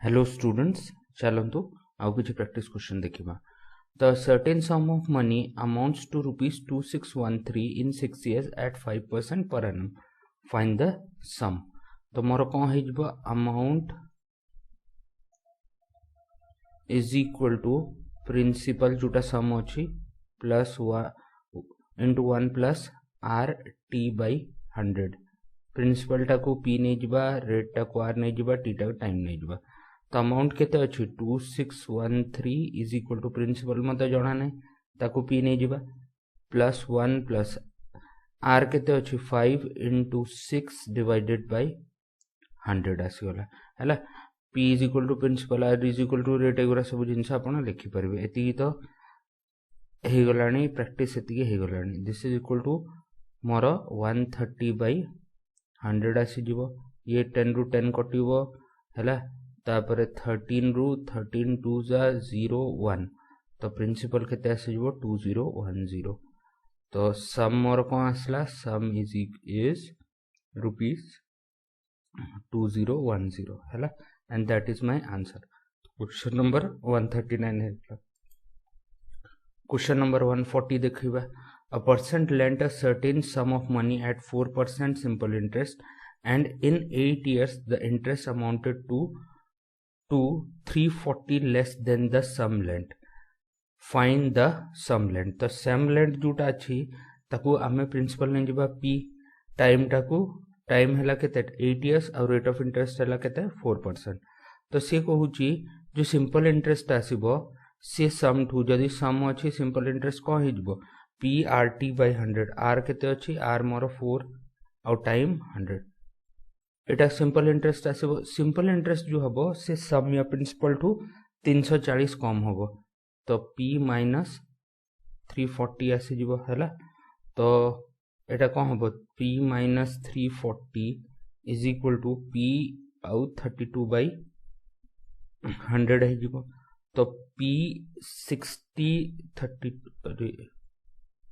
Hello students, चलंतु आउ किछि practice question देखिबा. The certain sum of money amounts to rupees 2613 in 6 years at 5% per annum. Find the sum. तो मोर कोन हे जबो amount is equal to principal जोटा sum अछि plus 1 into 1 plus r t by 100. Principal टाको p नै जिबा, rate टाको r नै जिबा, t टाको टाइम नै जिबा. तो अमाउंट केते अछि 2613 इज इक्वल टू प्रिंसिपल मते जणा नै ताको p नै जिबा प्लस 1 प्लस r केते अछि 5 into 6 divided by 100 आसी गला हैला. p is equal to principal, r is equal to rate, एगुरा सब जिंस आपण लिखि परबे. एति तो हे गलानी प्रैक्टिस, एति हे गलानी. दिस इज इक्वल टू मोर 130 by 100 आसी जिवो. ये 10 रु 10 कटिवो हैला. तापर 13 रु 13 2 जा 0 1. तो प्रिंसिपल केते आसी जिवो 2010. तो सम मोर कोन आसला, सम इज रुपीस 2010 हैला. And that is my answer. Question number 139 है. क्वेश्चन नंबर 140 देखिबा. A person lent a certain sum of money at 4% simple interest, and in 8 years the interest amounted to 340 less than the sum lent. Find the sum lent. तो sum lent जोटा अछि ताकू आमे principal नै जिबा p, time टाकू time हैला केते 8 years और रेट ऑफ इंटरेस्ट हैला केते 4%. तो से कहूची जो सिंपल इंटरेस्ट आसीबो से सम ठू जदी सम अछि सिंपल इंटरेस्ट को हे जिवो p rt by 100. r केते अछि, r मोर 4 और टाइम 100. एटा सिंपल इंटरेस्ट आसीबो. सिंपल इंटरेस्ट जो हबो से सम या प्रिंसिपल ठू 340 कम हबो. तो p माइनस 340 आसी जिवो हैला. तो एटा कोन हबो p minus 340 is equal to p आउ 32 by 100 है जिवो. तो p 60 30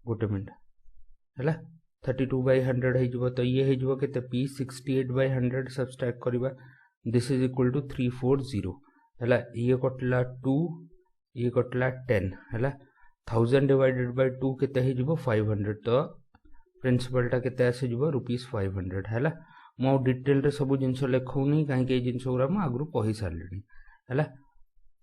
गोटे मिनट हैला 32 by 100 है जिवो. तो ये है जिवो केते p 68 by 100 सब्सट्रैक्ट करबा. दिस इज इक्वल टू 340 हैला. ये कटला 2, ये कटला 10 हैला. 1000 डिवाइडेड बाय 2 केते है जिवो 500. तो प्रिंसिपल टा केते आसे जिवो रुपीस 500 हैला. मो डिटेल रे सब जिंस लेखौ नै काहे के जिंस उरा म आगु कहि सारलेनी हैला.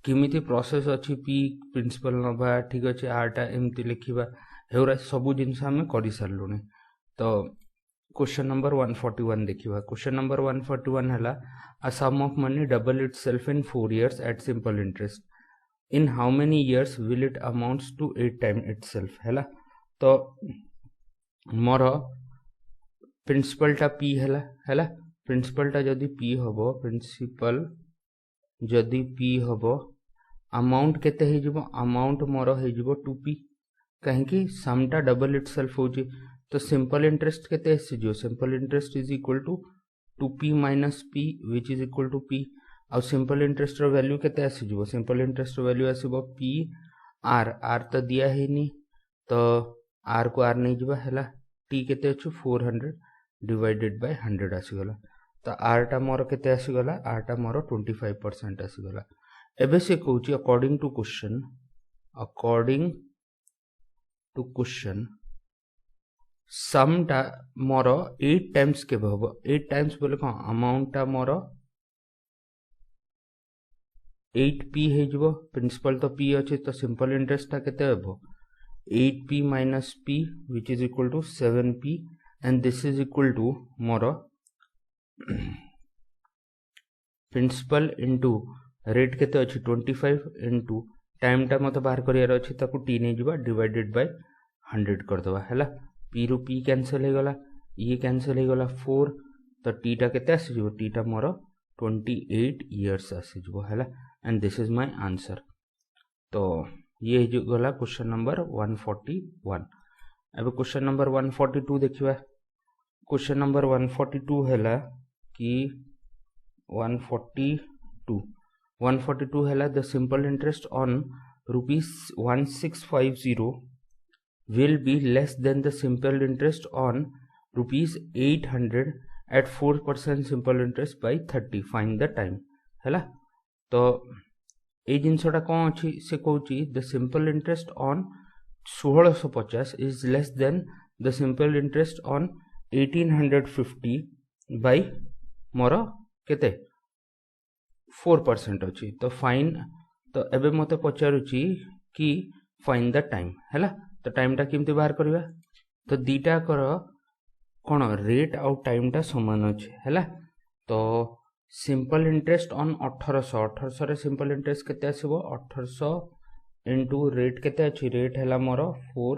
किमिति प्रोसेस अछि p प्रिंसिपल नबा ठीक अछि, r टा एमति लिखिबा हेउरा सब जिंस हमें करि सारलुनी. तो क्वेश्चन नंबर 141 देखिबा. क्वेश्चन नंबर 141 हला a sum of money double itself in 4 years at simple interest. In how many years will it amounts to 8 times itself हैला. तो मोर प्रिंसिपल टा p हैला हैला. प्रिंसिपल टा जदी p हबो, प्रिंसिपल जदी p हबो, अमाउंट केते हे जिवो, अमाउंट मोर हे जिवो 2p कहीं कि सम टा डबल इटसेल्फ होची. तो सिंपल इंटरेस्ट केते आसी जिवो, simple interest is equal to 2p minus p which is equal to p. और सिंपल इंटरेस्ट रो वैल्यू केते आसी जिवो, सिंपल इंटरेस्ट रो वैल्यू आसीबो p r, r तो दिया है नी तो r को r नै जिवो हैला. t केते अछि 400 डिवाइडेड बाय 100 आसी गला. तो r टा मोर केते आसी गला, r टा मोर 25% आसी गला. एबे से कहूची according to question, according to question सम टा मोर 8 टाइम्स के हबो. 8 टाइम्स बोले कोन अमाउंट टा मोर 8p हे जिवो. प्रिंसिपल तो p अछि तो सिंपल इंटरेस्ट टा केते हबो 8p minus p which is equal to 7p, and this is equal to मोर प्रिंसिपल इनटू रेट केते अछि 25 इनटू टाइम टा मते बाहर करियार अछि ताकू t नै जिबा डिवाइडेड बाय 100 कर दबा हैला. p रु p कैंसिल हे गला, ये कैंसिल हे गला 4. तो t टा केते आसी जिवो, t टा मोर 28 इयर्स आसी जिवो हैला. And this is my answer. तो ये जो गला क्वेश्चन नंबर 141. अब क्वेश्चन नंबर 142 देखिबा. क्वेश्चन नंबर 142 हैला कि 142 हैला the simple interest on rupees 1650 will be less than the simple interest on rupees 800 at 4% simple interest by 30. Find the time हैला. तो ये जिनसटा कौन अच्छी से कहूँ the simple interest on 1650 is less than the simple interest on 1850 by मोर केते 4% अच्छी। तो फाइन तो एबे मते पचारुची कि फाइन द टाइम हैला। तो टाइम टा किमती बाहर करवा। तो दीटा कर कौन रेट आउ टाइम टा समान अच्छे हैला। तो सिंपल इंटरेस्ट ऑन 1800 रे सिंपल इंटरेस्ट केते आसीबो 1800 इंटू रेट केते अछि रेट हैला मोर 4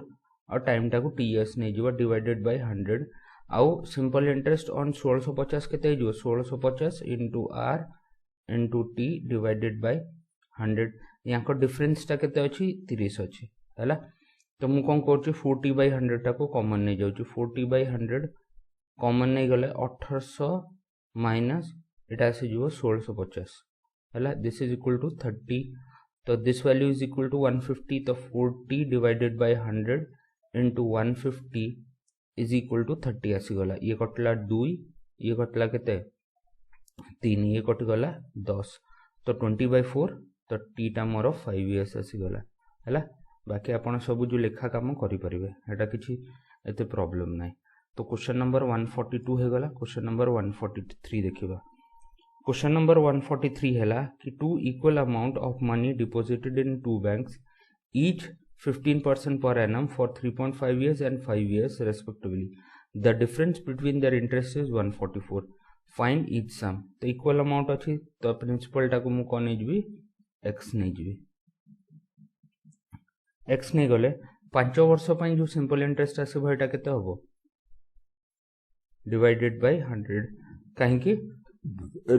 और टाइम टा को टीएस नै जिवो डिवाइडेड बाय 100 आउ सिंपल इंटरेस्ट ऑन 1650 केते जिवो 1650 into R into T divided by 100 यहाँ को डिफरेंस टा केते अछि 30 अछि हैला। तो मु कोन करछि 40/100 टा को कॉमन नै जाउछि 40/100 कॉमन नै गले 1800 माइनस एटा से जो 1650 हैला दिस इज इक्वल टू 30। तो this value is equal to 150। तो 40 divided by 100 into 150 is equal to 30 आसी गला। ये कटला 2 ये कटला केते 3 ये कट गला 10। तो 20/4 तो टी टा मोर 5 इयर्स आसी गला हैला। बाकी आपण सब जो लेखा काम करि परिबे एटा किछि एते प्रॉब्लम नै। तो क्वेश्चन नंबर 142 हे गला। क्वेश्चन नंबर 143 देखिबा। क्वेश्चन नंबर 143 हैला कि two equal amount of money deposited in two banks each 15% per annum for 3.5 years and 5 years respectively. The difference between their interest is 144. Find each sum. तो equal amount अच्छी तो principal टाको मु कोन नै जिवि x नै जिवि x नै गले 5 वर्ष पई जो सिंपल इंटरेस्ट आसीबो एटा केते होबो डिवाइडेड बाय 100 काहे कि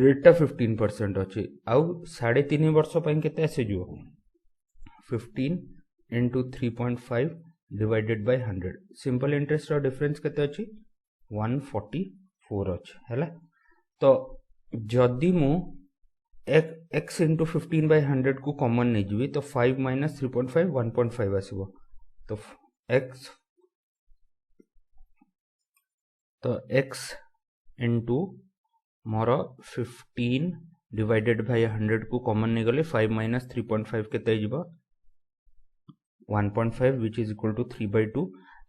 रेट टा 15% अच्छी आउ 3.5 वर्ष पई केते आसे जिवो 15 into 3.5 divided by 100 simple interest रो डिफरेंस केते अछि 144 अछि हैला। तो जदि मु x इंटू 15/100 को कॉमन नै जिवि तो 5 माइनस 3.5 1.5 आसीबो। तो x into more 15 divided by 100 को कॉमन नै गले 5 माइनस 3.5 केते जिवो 1.5 which is equal to 3/2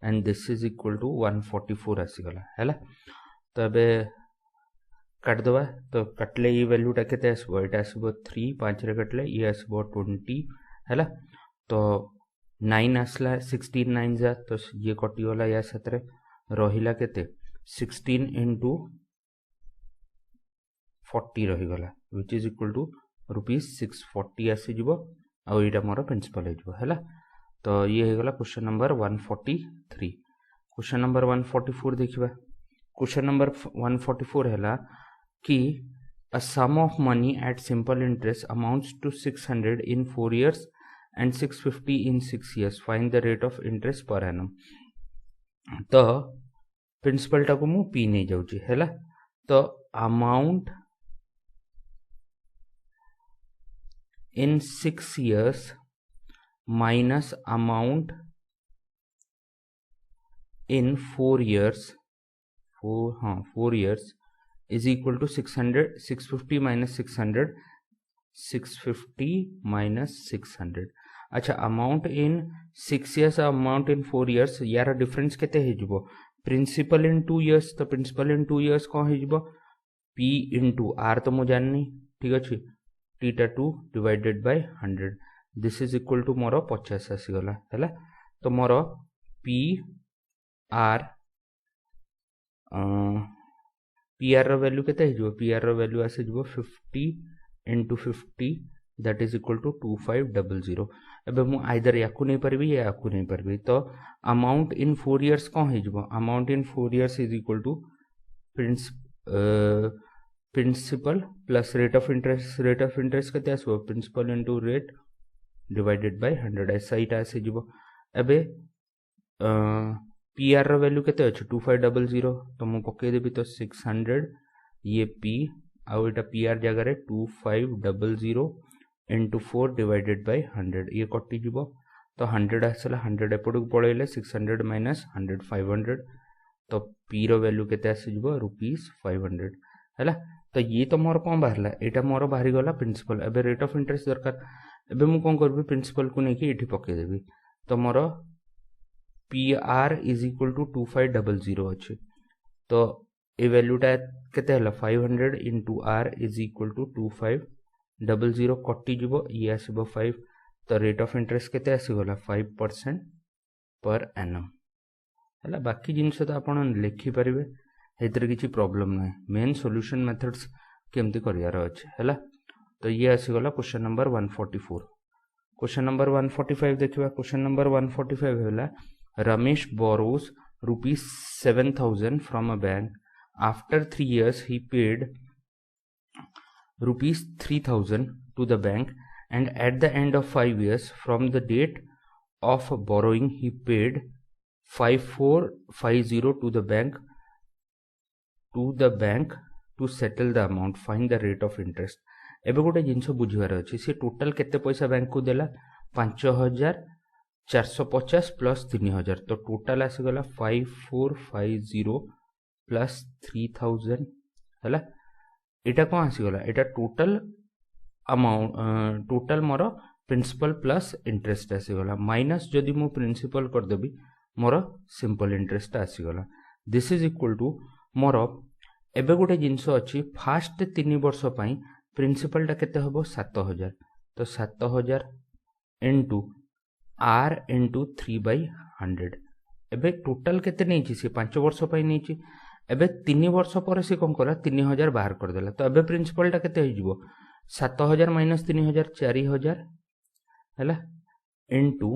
and this is equal to 144 आसी गला हैला। तो अबे काट दवा। तो काटले ये वैल्यू टा केते आसबो एटा आसबो 3 5 रे काटले ये आसबो 20 हैला। तो 9 आसला 16 9 जा तो ये कटि गला या साथरे रहिला केते 16 into 40 रही गला which is equal to rupees 640 आसी जिवो आ एटा मोर प्रिंसिपल हे जिवो हैला। तो ये हे गला क्वेश्चन नंबर 143। क्वेश्चन नंबर 144 देखिबा। क्वेश्चन नंबर 144 हैला कि a sum of money at simple interest amounts to 600 in 4 years and 650 in 6 years. Find the rate of interest per annum. तो प्रिंसिपल टा को मु p नै जाउची हैला। तो amount in 6 years minus amount in 4 years 4 years is equal to 600 650 minus 600 650 minus 600। अच्छा amount in 6 years amount in 4 years यार डिफरेंस केते हे जिवो प्रिंसिपल इन 2 years। तो प्रिंसिपल इन 2 years को हे जिवो p into r तो मु जाननी ठीक अछि t टा 2 divided by 100 this is equal to मोर 50 आसी गला हैला। तो मोर p r रो वैल्यू केते हे जो p r रो वैल्यू आसे जो 50 into 50 that is equal to 2500। एबे मु आइदर याकू नै परबी या याकू नै परबी। तो अमाउंट इन 4 years कोन हे जो amount in 4 years is equal to principal plus rate of interest केते आसबो principal into rate divided by 100 ऐसा इटा आसे जिवो। एबे पी आर रो वैल्यू केते अछि 2500 तो मु पके देबी तो 600 ये p आ एटा पी आर जगह रे 2500 into 4 डिवाइडेड बाय 100 ये कटि जिवो। तो 100 आसला 100 एपड को पळेले 600 minus 100 500 तो p रो वैल्यू केते आसे जिवो रुपीस 500 हैला। तो ये तो मोर कौन बाहरला एटा मोर बाहरी गला प्रिंसिपल एबे रेट ऑफ इंटरेस्ट दरकार एबे मु कोन करबी प्रिंसिपल को नेकी एठी पके देबी तो मोर PR इज इक्वल टू 2500 अछि तो ए वैल्यूटा केते हला 500 into R is equal to 2500 कटि जीवो ये आसीबो 5 तो रेट ऑफ इंटरेस्ट केते आसी गला 5% पर एनम हला बाकी जिनस तो आपण लिखि परिबे हेतरे किछि प्रॉब्लम नै मेन सॉल्यूशन मेथड्स केमती करियार अछि हला तो ये आसी गला क्वेश्चन नंबर 144 क्वेश्चन नंबर 145 देखिबा क्वेश्चन नंबर 145 होला Ramesh borrows rupees 7000 from a bank after 3 years he paid rupees 3000 to the bank and at the end of 5 years from the date of borrowing he paid 5450 to the bank to settle the amount find the rate of interest एबे गोटे जिनस बुझिबार अछि से total केते पैसा bank को देला 5450 plus 3000 तो total आसी गला 5450 प्लस 3000 हला एटा कोन आसी गला एटा टोटल अमाउंट टोटल मोर प्रिंसिपल प्लस इंटरेस्ट आसी गला माइनस जदि मु प्रिंसिपल कर देबी मोर सिंपल इंटरेस्ट आसी गला दिस इज इक्वल टू मोर एबे गोटे जिनस अछि फास्ट 3 वर्ष पई प्रिंसिपल टा केते हबो 7000 तो 7000 इनटू R इनटू 3/100 एबे टोटल केते नै छि से 5 वर्ष पई नै छि एबे 3 वर्ष पर से कोन करा 3000 बाहर कर देला तो एबे प्रिंसिपल टा केते हिजबो 7000 माइनस 3000 4000 हैला इनटू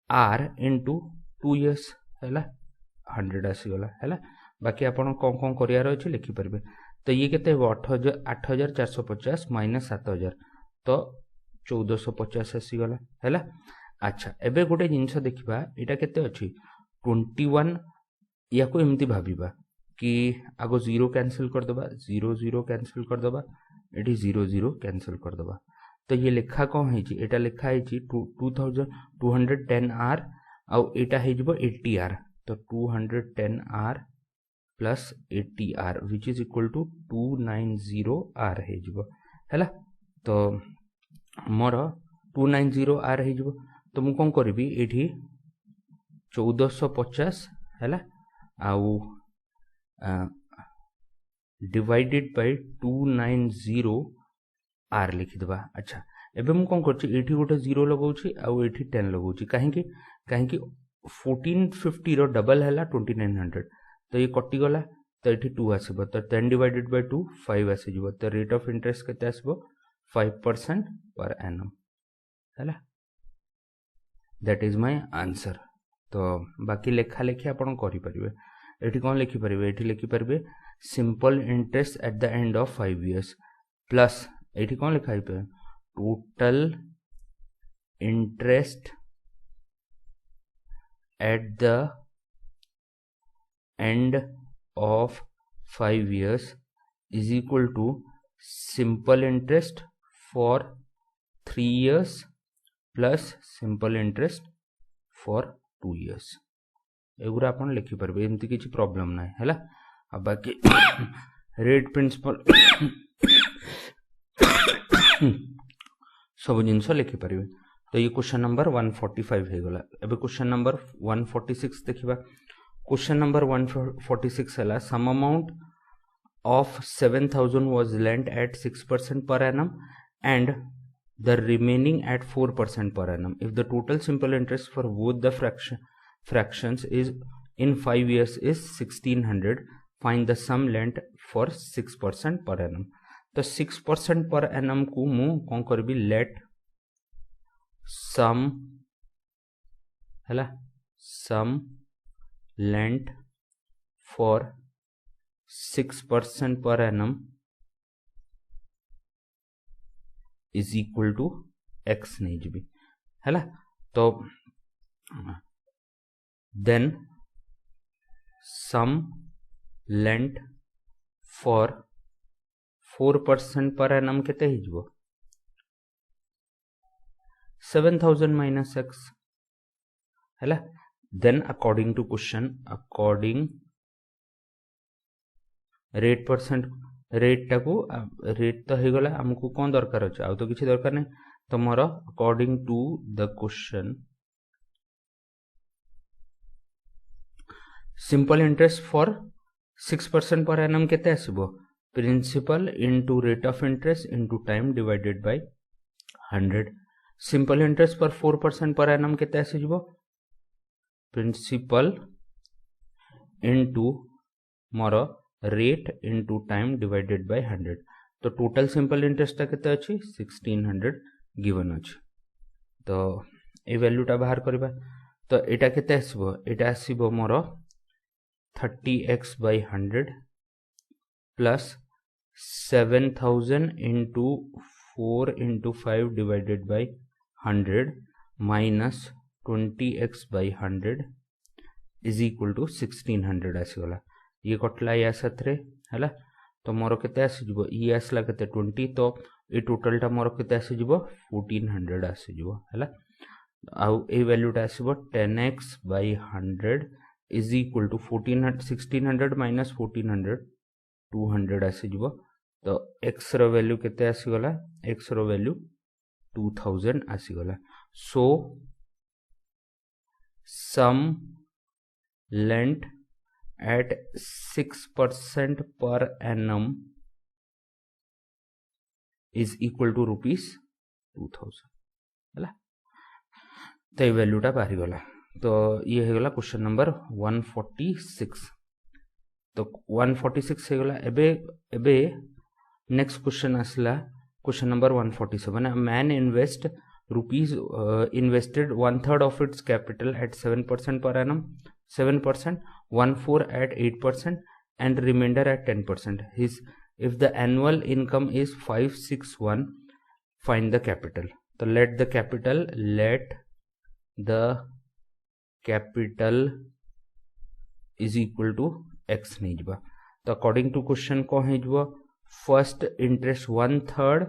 R इनटू 2 इयर्स हैला 100 आसी गला हैला बाकी आपण कोन कोन करियार अछि लिखि परबे तो ये केते 8450 माइनस 7000 तो 1450 आसी गला हैला अच्छा एबे गोटे जिनस देखिबा एटा केते अछि 21 या को एमती भाबिबा कि आगो 0 कैंसिल कर दबा 0 कैंसिल कर दबा एठी 0 कैंसिल कर दबा तो ये लेखा कोन है छि एटा लेखा है छि 2210 R आ एटा है जबो 80 R तो 210 R plus 80 R which is equal to 290 R है जबो हैला तो मोर 290 R है जबो तो मु कोन करबी एठी 1450 हैला आउ डिवाइडेड बाय 290 R लिखि दबा अच्छा एबे मु कोन करछि एठी गोटे 0 लगाउछि आउ एठी 10 लगाउछि काहेकि 1450 रो डबल हैला 2900 तो ये कटि गला तो एठी 2 आसीबो तो 10 डिवाइडेड बाय 2 5 आसी जिवो तो रेट ऑफ इंटरेस्ट केते आसीबो 5% पर एनम हैला दैट इज माय आंसर तो बाकी लेखा लेखि आपण करि परिबे एठी कोन लिखि परिबे एठी लिखि परिबे simple interest at the end of 5 years plus एठी कोन लिखा हिपे total interest at the end of 5 years is equal to simple interest for 3 years plus simple interest for 2 years एगुरा अपन लिखि परबे एमती किछि प्रॉब्लम नै हैला अब बाकी रेट प्रिंसिपल सब जिंस लिखि परबे तो ये क्वेश्चन नंबर 145 हे गला एबे क्वेश्चन नंबर 146 देखिबा क्वेश्चन नंबर 146 है some amount of 7000 was lent at 6% per annum and the remaining at 4% per annum. If the total simple interest for both the fractions is in 5 years is 1600, find the sum lent for 6% per annum. तो 6% per annum को मु कौन करबी let sum हैला sum lent for 6% per annum is equal to x नहीं जी हैला तो then sum lent for 4% per annum केते ही जीवो 7000 minus x हैला then according to question according rate rate तो हो गला हमको कौन दरकार अच्छे आउ तो किसी दरकार नहीं तो मोर according to the question simple interest for 6% per annum केते आसीबो principal into rate of interest into time divided by 100 simple interest per 4% पर एनम केते आसीबो प्रिंसिपल इनटू मोर rate into time divided by 100 तो टोटल सिंपल इंटरेस्ट ता केते अछि 1600 गिवन अछि तो ए वैल्यूटा बाहर करबा तो एटा केते आसीबो एटा आसीबो मोर 30x by 100 plus 7000 into 4 into 5 divided by 100 minus 20x by 100 is equal to 1600 आसीगला ये कटला या साथरे हला तो मोर केते आसी जिवो ई आसला केते 20 तो ए टोटल टा मोर केते आसी जिवो 1400 आसी जिवो हला आउ ए वैल्यूटा आसीबो 10x by 100 is equal to 1600 minus 1400 200 आसी जिवो तो x रो वैल्यू केते आसी गला x रो वैल्यू 2000 आसी गला सो सम lent at 6% per annum is equal to rupees 2000 हला तो वैल्यूटा बाहरी गला तो ये हो गला क्वेश्चन नंबर 146 तो 146 हो गला एबे नेक्स्ट क्वेश्चन आसला question number 147 a man invested 1/3 of its capital at 7% per annum 7% 1/4 at 8% and remainder at 10% if the annual income is 561 find the capital तो let the capital is equal to x नहीं जबा तो according to question को है जबा first interest 1/3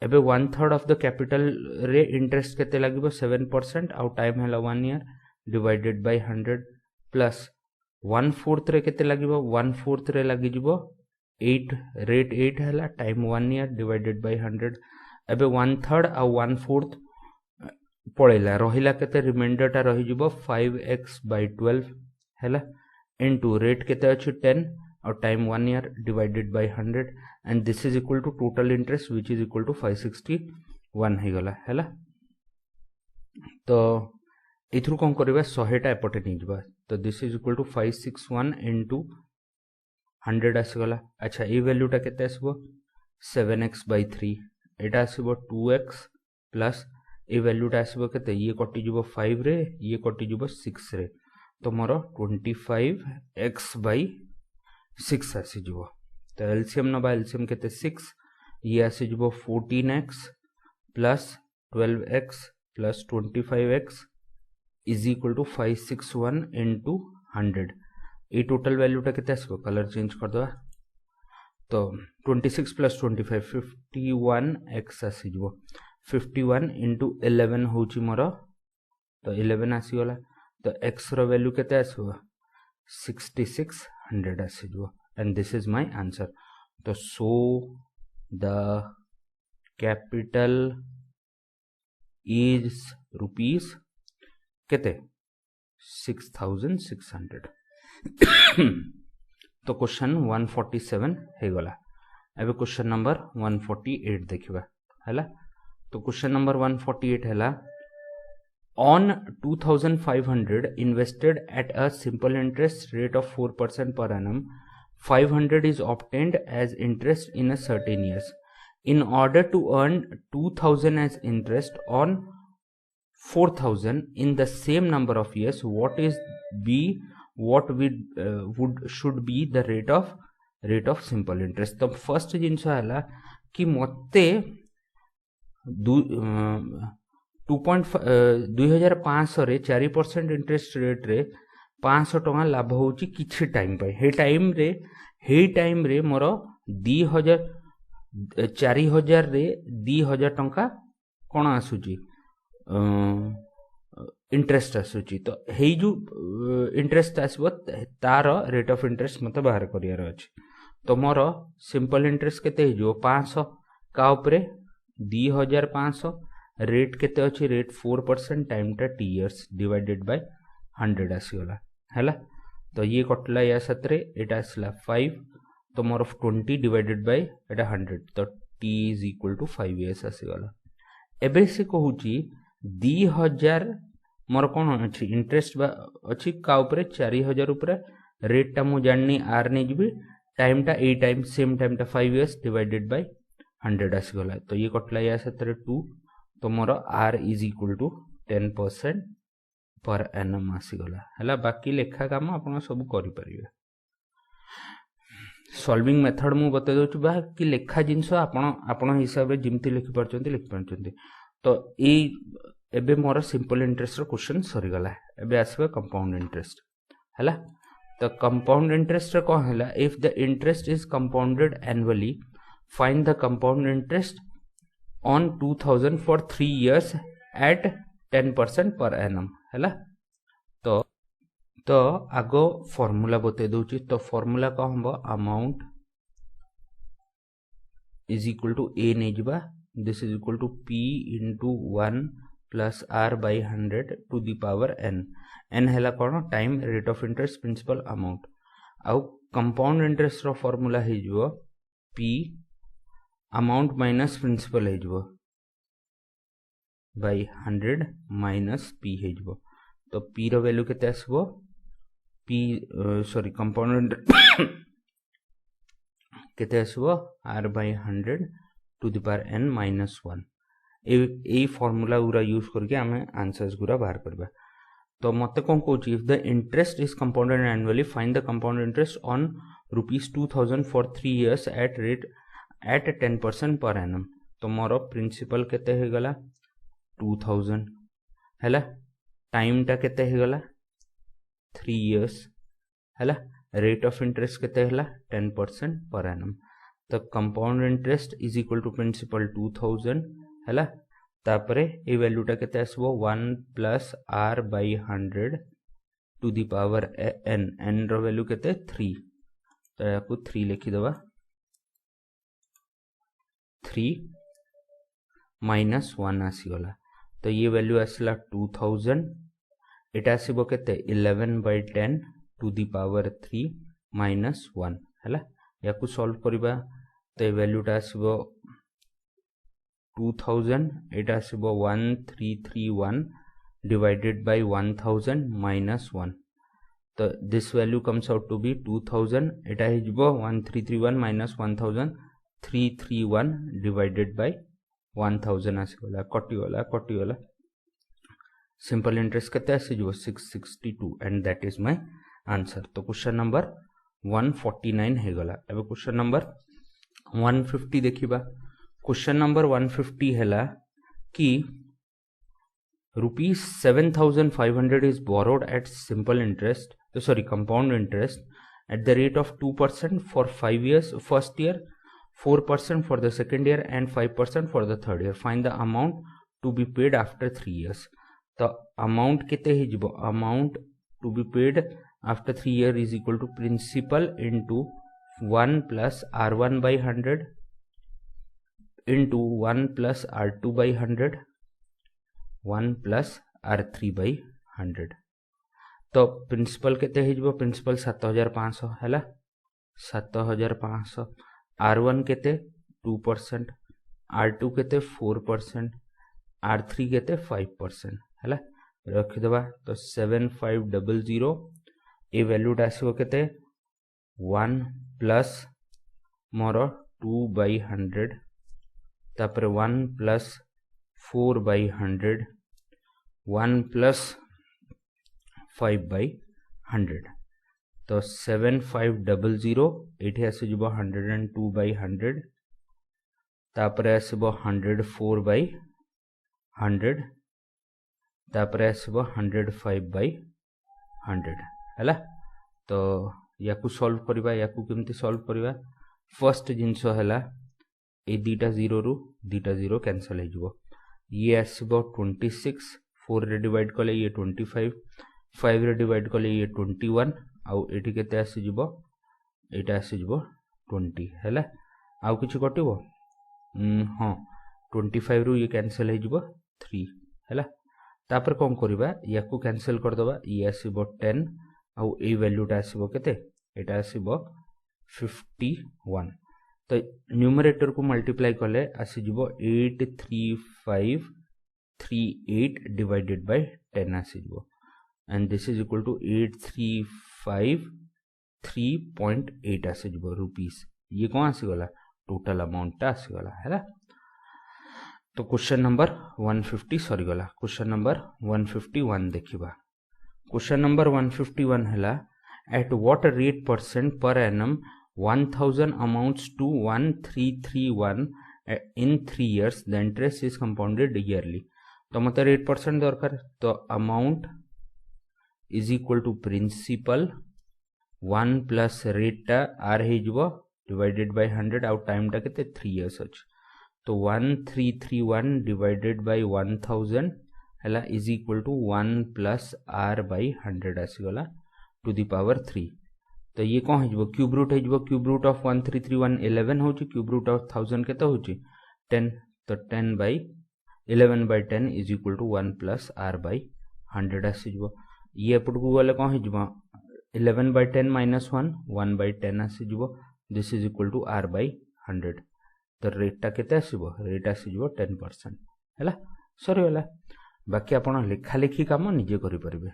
एबे 1/3 of the capital रे interest केते लागिबो 7% आउ टाइम हैला 1 ईयर डिवाइडेड बाय 100 प्लस 1/4 रे केते लागिबो 1/4 रे लागि जिवो 8 रेट 8 हैला टाइम 1 ईयर डिवाइडेड बाय 100 एबे 1/3 आ 1/4 पळेला रहिला केते रिमाइंडर टा रहि जिवो 5x by 12 हैला इनटू रेट केते अछि 10 और time 1 year divided by 100 and this is equal to total interest which is equal to 561 हे गला हैला तो इथरु कोन करबा 100 टा एपटे नै जबा तो this is equal to 561 into 100 आसीगला अच्छा ए वैल्यू टा केते आसीबो 7x by 3 Etah आसीबो 2x plus A value टा आसीबो केते ये कटि जिवो 5 रे ये कटि जिवो 6 रे तो मोर 25x by 6 आसी जिवो तो एलसीएम नबा एलसीएम केते 6 ये आसी जिवो 14x plus 12x plus 25x is equal to 561 into 100 ये टोटल वैल्यू टा केते आसीबो कलर चेंज कर दवा तो 26 प्लस 25 51x आसी जिवो 51 into 11 होची मोर तो 11 आसी गला तो x रो वैल्यू केते आसीबो 6600 आसी जिवो and this is my answer तो so the capital is rupees केते 6600 तो क्वेश्चन 147 हे गला एबे क्वेश्चन नंबर 148 देखिबा हैला तो क्वेश्चन नंबर 148 हैला on 2500 invested at a simple interest rate of 4% per annum 500 is obtained as interest in a certain years in order to earn 2000 as interest on 4000 in the same number of years what should be the rate of simple interest तो first जिंस हैला कि मते 2500 रे 4% interest rate रे 500 टका लाभ होची किछि टाइम पे हे टाइम रे मोर 2000 4000 रे 2000 टका कोन आसुची इंटरेस्ट आसुची तो हेई जो इंटरेस्ट आसबो तार रेट ऑफ इंटरेस्ट मते बाहर करियार अछि तो मोर सिंपल इंटरेस्ट केते हो 500 का ऊपर 2500 रेट केते अछि रेट 4% टाइम टा टी इयर्स डिवाइडेड बाय 100 आसीगला हैला तो ये कटला या सतरे एटा आसला 5 तो मोर 20 डिवाइडेड बाय एटा 100 तो t is equal to 5 years आसीगला एबे से कहूची 2000 मोर कोन अछि इंटरेस्ट अछि का ऊपर 4000 ऊपर रेट टा मु जाननी r ने जिबी टाइम टा ए टाइम सेम टाइम टा 5 इयर्स डिवाइडेड बाय 100 आसीगला तो ये कटला या सतरे 2 तो मोर r is equal to 10% per annum आसीगला हैला बाकी लेखा काम आपण सब करि परिबे सॉल्विंग मेथड मु बते दोछु बा कि लेखा जिंस आपण हिसाब रे जिमती लिखि परचंती तो ए एबे मोर सिंपल इंटरेस्ट रो क्वेश्चन सरी गला एबे आसीबे कंपाउंड इंटरेस्ट हैला तो कंपाउंड इंटरेस्ट रे को हैला if the interest is compounded annually find the compound interest on 2000 for 3 years at 10% per annum हैला तो आगो फॉर्मूला बते दोची तो फॉर्मूला का हमबो amount is equal to A नै जिबा this is equal to p into 1 plus r by 100 to the power n हैला कोन time rate of interest principal amount आउ कंपाउंड इंटरेस्ट रो फॉर्मूला हे जिवो p अमाउंट माइनस प्रिंसिपल हे जिवो by 100 minus p हे जिवो तो p रो वैल्यू केते आसबो p सॉरी कंपाउंड केते आसबो r by 100 to the power n minus 1 ए फॉर्मूला गुरा यूज करके हमें आंसर्स गुरा बाहर करबा तो मते कोन कहूची if the interest is compounded annually find the compound interest on ₹2000 for 3 years at rate at 10% per annum तो मोर प्रिंसिपल केते हे गला 2000 हैला टाइम टा केते हे गला 3 इयर्स हैला रेट ऑफ इंटरेस्ट केते हला 10% पर एनम तो compound interest is equal to principal 2000 हैला तापरे ए वैल्यूटा केते आसबो 1 plus r by 100 to the power n रो वैल्यू केते 3 तो याकू 3 लिखि दबा 3 माइनस 1 आसी गला तो ये वैल्यू आसला 2000 एटा आसीबो केते 11 by 10 to the power 3 minus 1 हैला याकू सॉल्व करबा तो वैल्यूटा आसीबो 2000 एटा आसीबो 1331 डिवाइडेड बाय 1000 माइनस 1 तो this value comes out to be 2000 एटा हिजबो 1331 माइनस 1000 331 डिवाइडेड बाय 1000 आसीगला कटिगला सिंपल इंटरेस्ट केते आसीजो 662 and that is my answer तो क्वेश्चन नंबर 149 हे गला एबे क्वेश्चन नंबर 150 देखिबा क्वेश्चन नंबर 150 हैला कि ₹7500 is borrowed at simple interest compound interest at the rate of 2% for 5 years first year 4% for the second year and 5% for the third year find the amount to be paid after 3 years तो amount केते हिजबो amount to be paid after 3 years is equal to principal into 1 plus r1 by 100 into 1 plus r2 by 100 1 plus r3 by 100 तो principal केते हिजबो principal 7500 हैला 7500 r1 केते 2% r2 केते 4% r3 केते 5% हैला रखि दबा तो 7500 ए वैल्यू आसीबो केते 1 प्लस मोर 2 by 100 तापर 1 प्लस 4 by 100 1 प्लस 5 by 100 तो 7500 एठी आसी जबो 102 by 100 तापर आसीबो 104 by 100 तापर आसीबो 105 by 100 हैला तो याकू सॉल्व करबा याकू केमती सॉल्व करबा फर्स्ट जिंसो हैला ए दीटा 0 रु दीटा 0 कैंसिल हो जिवो ये आसीबो 26 4 रे डिवाइड कले ये 25 5 रे डिवाइड कले ये 21 आउ एठी केते आसी जिवो एटा आसी जिवो 20 है आउ किसी कटिव हाँ 25 रु ये कैंसल हो 3 है तापर कौन करवा या कैंसल करदे ये आसब 10 आउ ए वैल्यूटा आसब केते एटा आसब 51 तो न्यूमरेटर को मल्टीप्लाई कले आसीजिव 83538 डिवाइडेड बाय 10 आसीजिव and this is equal to 8353.8 आसीजिव रुपीस ये कौन आसीगला टोटल अमाउंटटा आसीगला है तो क्वेश्चन नंबर 150 सरीगला क्वेश्चन नंबर 151 देखिबा क्वेश्चन नंबर 151 है at what rate percent per annum 1000 amounts to 1331 in 3 years the interest is compounded yearly तो मत रेट परसेंट दरकार तो amount is equal to principal 1 plus रेटा आर हो डिवाइडेड बाय 100 आउ टाइम टा केते 3 years अछि तो 1331 डिवाइडेड बाय 1000 है is equal to 1 plus R by 100 आसीगला टू दी पावर 3 तो ये कौन हो क्यूब रूट हो क्यूब रूट ऑफ 1331 11 हो क्यूब रूट ऑफ 1000 केते हो 10 तो 10 by 11 by 10 is equal to 1 plus R by 100 आसीजिव ये एपट को गले कौन हो 11 बाय 10 माइनस 1 बाय 10 आसीजिव this is equal to R by 100 तो रेटा केते आसीबो रेट आसीजिवो 10% हैला सरीगला बाकी आपण लेखा लेखी काम निजे करि परिबे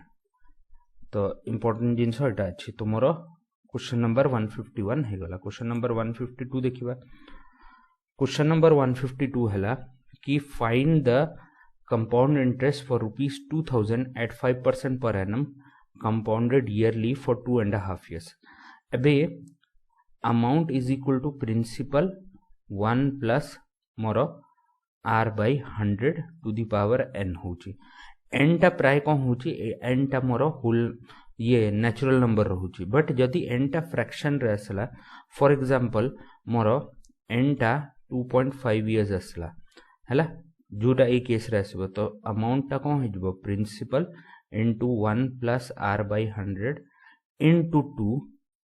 तो इंपोर्टेंट जिंस एटा अछि तुमरो क्वेश्चन नंबर 151 हे गला क्वेश्चन नंबर 152 देखिबा क्वेश्चन नंबर 152 हैला कि find the compound interest for ₹2000 at 5% per annum compounded yearly for 2.5 years एबे amount is equal to principal 1 plus मोर R by 100 to the power n होची n टा प्राय कौन होची एन टा मोर होल ये नेचुरल नंबर रहूची बट जदि एन टा फ्रैक्शन रे असला फॉर एग्जांपल मोर एन टा 2.5 years असला हैला जोटा ए केस रे आसीबो तो अमाउंट टा कौन हेजबो principal into 1 plus R by 100 into 2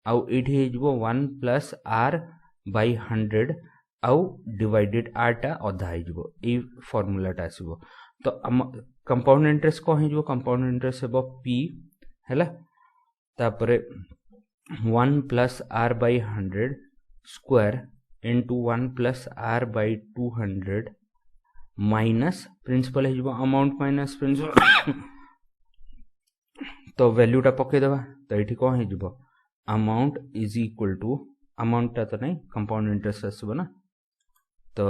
आउ एठी हेजबो 1 प्लस आर बाय 100 आउ डिवाइडेड आरटा अधा हो फॉर्मूलाटा आसो तो कंपाउंड इंटरेस्ट कौन हो कंपाउंड इंटरेस्ट हे पी है तापरे 1 plus R by 100 square into 1 plus R by 200 minus principal हो अमाउंट माइनस प्रिंसिपल तो वैल्यूटा पकईदेवा तो ये कौन हो अमाउंट इज इक्वल टू अमाउंटटा तो नहीं कंपाउंड इंटरेस्ट आसो ना तो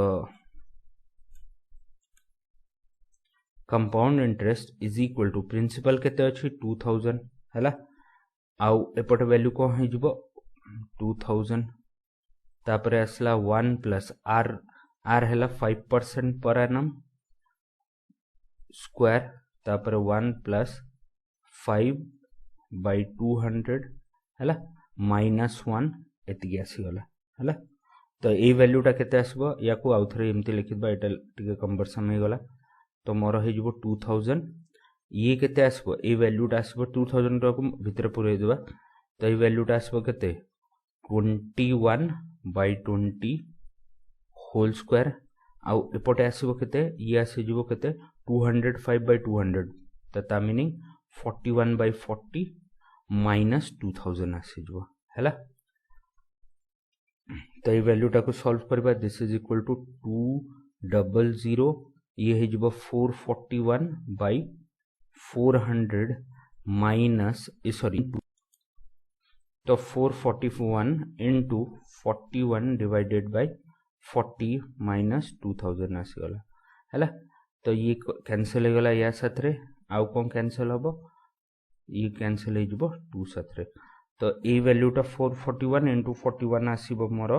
compound interest is equal to principal केते अछि 2000 हैला आउ एपट वैल्यू को हे जिवो 2000 तापरे असला 1 प्लस आर आर हैला 5% पर एनम स्क्वायर तापरे 1 प्लस 5 बाय 200 हैला माइनस 1 एति आसी गला हैला तो ये वैल्यूटा केते आसबो या को आउथरे एमती लिखिबा एटा टिके कन्वर्सन हे गला तो मोर हे जिवो 2000 ये केते आसबो ए वैल्यूटा आसबो 2000 को भितर पुरै देबा तो ये वैल्यूटा आसबो केते 21 बाय 20 होल स्क्वायर आउ एपटे आसबो केते ये आसी जिवो केते 205 बाय 200 तो ता मीनिंग 41 बाय 40 माइनस 2000 आसी जिवो हैला तो ये वैल्यूटा को सॉल्व करबा दिस इज इक्वल टू 200 ये है जब 441 बाय 400 माइनस सॉरी तो 441 इंटू 41 डिवाइडेड बाय 40 माइनस 2000 आसीगला है तो ये कैंसल हो गला या साथरे आउ कौन कैंसल हम ये कैंसल हो 2 साथरे तो ए वैल्यूटा 441 इंटू 41 आसीबो मोर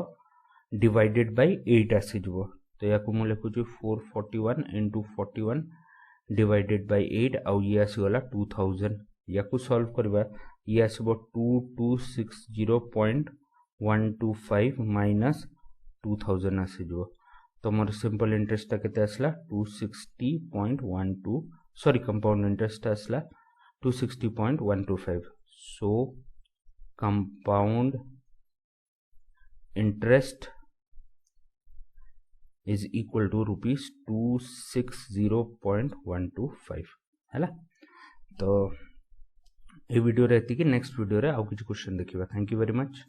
डिवाइडेड बाय 8 आसीजबो तो या को मु लिखुछु 441 इंटू 41 डिवाइडेड बाय 8 आउ ये आसीगला 2000 या को सॉल्व करबा ये आसीबो 2260.125 माइनस 2000 आसीजबो तो मोर सिंपल इंटरेस्ट केते आसला 260.12 सॉरी कंपाउंड इंटरेस्ट आसला 260.125 so compound interest is equal to ₹260.125 है। तो ये वीडियो रहती कि नेक्स्ट वीडियो रे आउ किसी क्वेश्चन देखिबा। Thank you very much.